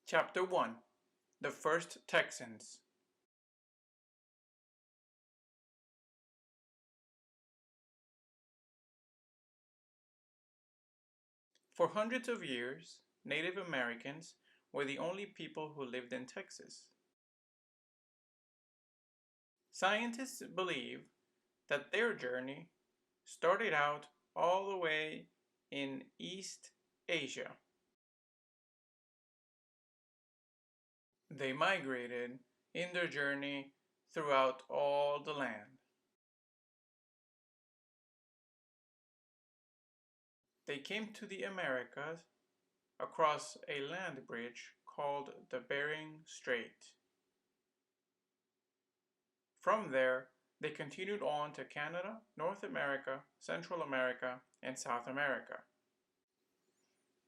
Chapter 1. The First Texans. For hundreds of years, Native Americans were the only people who lived in Texas. Scientists believe that their journey started out all the way in East Asia. They migrated in their journey throughout all the land. They came to the Americas across a land bridge called the Bering Strait. From there, they continued on to Canada, North America, Central America, and South America.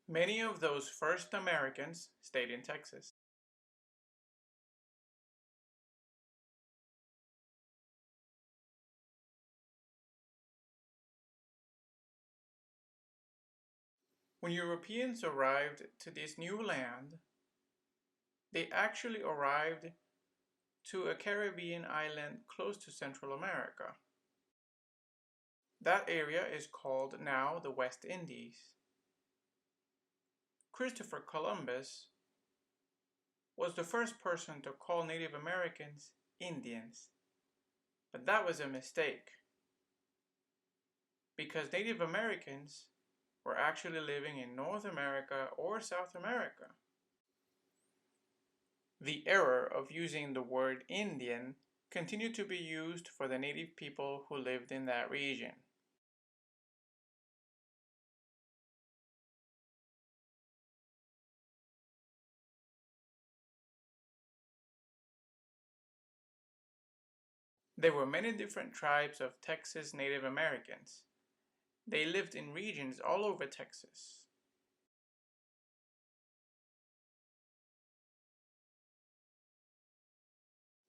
Many of those first Americans stayed in Texas. When Europeans arrived to this new land, they actually arrived to a Caribbean island close to Central America. That area is called now the West Indies. Christopher Columbus was the first person to call Native Americans Indians, but that was a mistake, because Native Americans were actually living in North America or South America. The error of using the word Indian continued to be used for the native people who lived in that region. There were many different tribes of Texas Native Americans. They lived in regions all over Texas.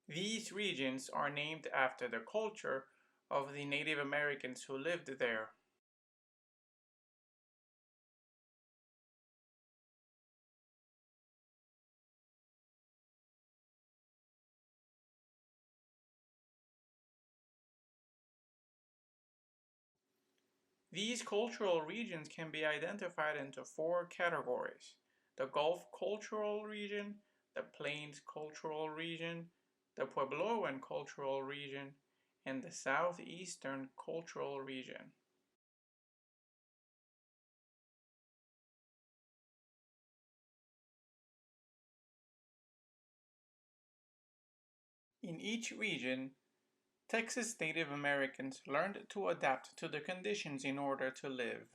These regions are named after the culture of the Native Americans who lived there. These cultural regions can be identified into four categories: the Gulf Cultural Region, the Plains Cultural Region, the Puebloan Cultural Region, and the Southeastern Cultural Region. In each region, Texas Native Americans learned to adapt to the conditions in order to live.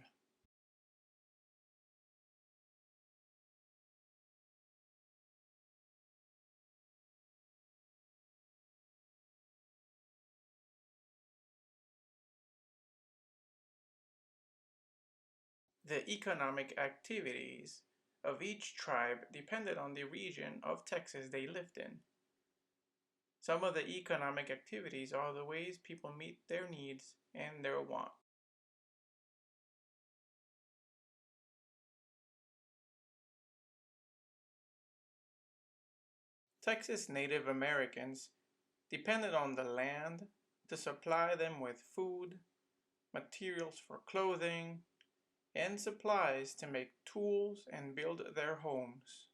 The economic activities of each tribe depended on the region of Texas they lived in. Some of the economic activities are the ways people meet their needs and their wants. Texas Native Americans depended on the land to supply them with food, materials for clothing, and supplies to make tools and build their homes.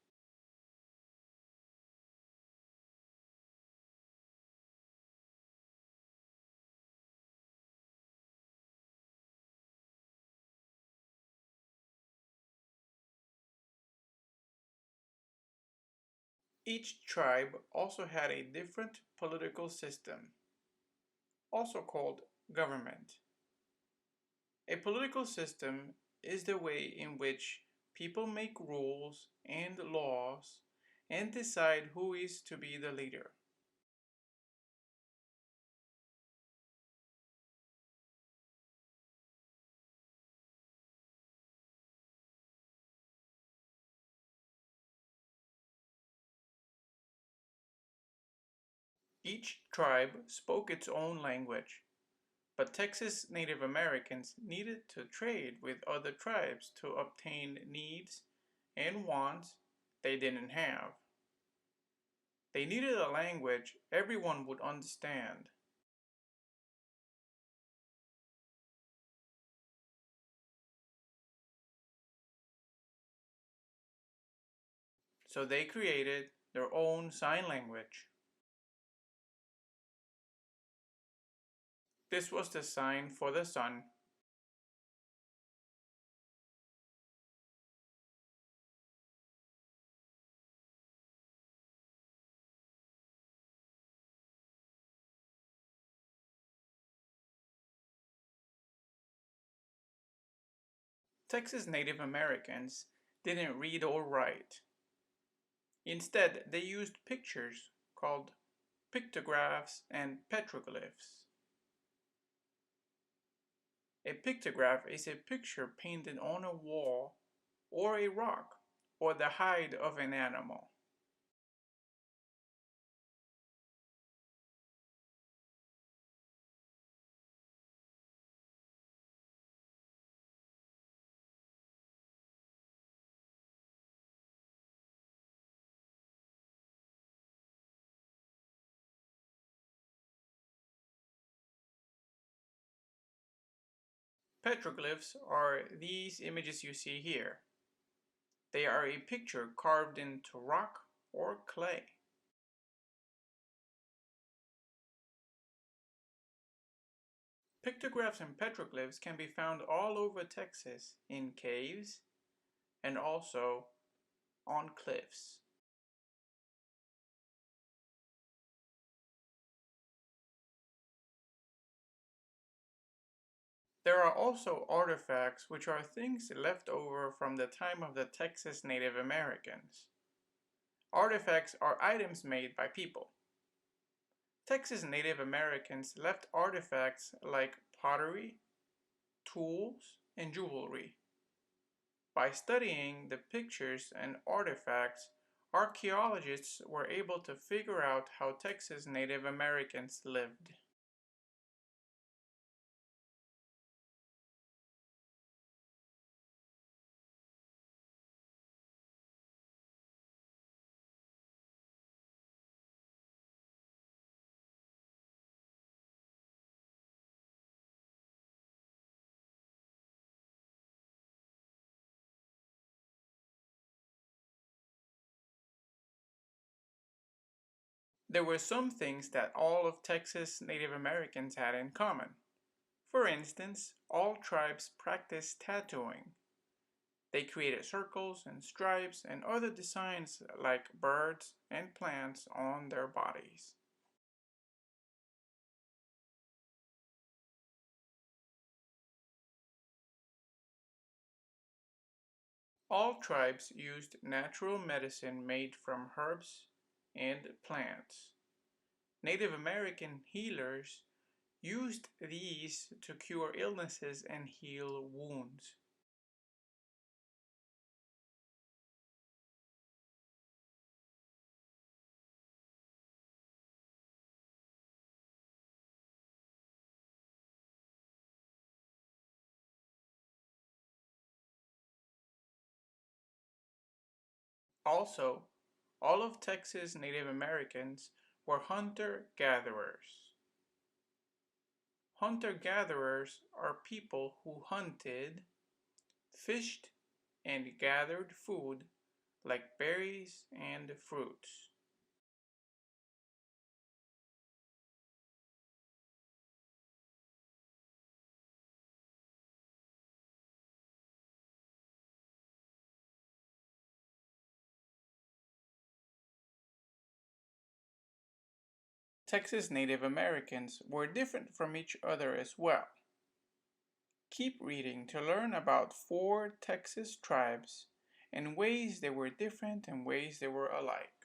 Each tribe also had a different political system, also called government. A political system is the way in which people make rules and laws and decide who is to be the leader. Each tribe spoke its own language, but Texas Native Americans needed to trade with other tribes to obtain needs and wants they didn't have. They needed a language everyone would understand. So they created their own sign language. This was the sign for the sun. Texas Native Americans didn't read or write. Instead, they used pictures called pictographs and petroglyphs. A pictograph is a picture painted on a wall or a rock or the hide of an animal. Petroglyphs are these images you see here. They are a picture carved into rock or clay. Pictographs and petroglyphs can be found all over Texas in caves and also on cliffs. There are also artifacts which are things left over from the time of the Texas Native Americans. Artifacts are items made by people. Texas Native Americans left artifacts like pottery, tools, and jewelry. By studying the pictures and artifacts, archaeologists were able to figure out how Texas Native Americans lived. There were some things that all of Texas Native Americans had in common. For instance, all tribes practiced tattooing. They created circles and stripes and other designs like birds and plants on their bodies. All tribes used natural medicine made from herbs and plants. Native American healers used these to cure illnesses and heal wounds. Also, all of Texas Native Americans were hunter-gatherers. Hunter-gatherers are people who hunted, fished, and gathered food like berries and fruits. Texas Native Americans were different from each other as well. Keep reading to learn about 4 Texas tribes and ways they were different and ways they were alike.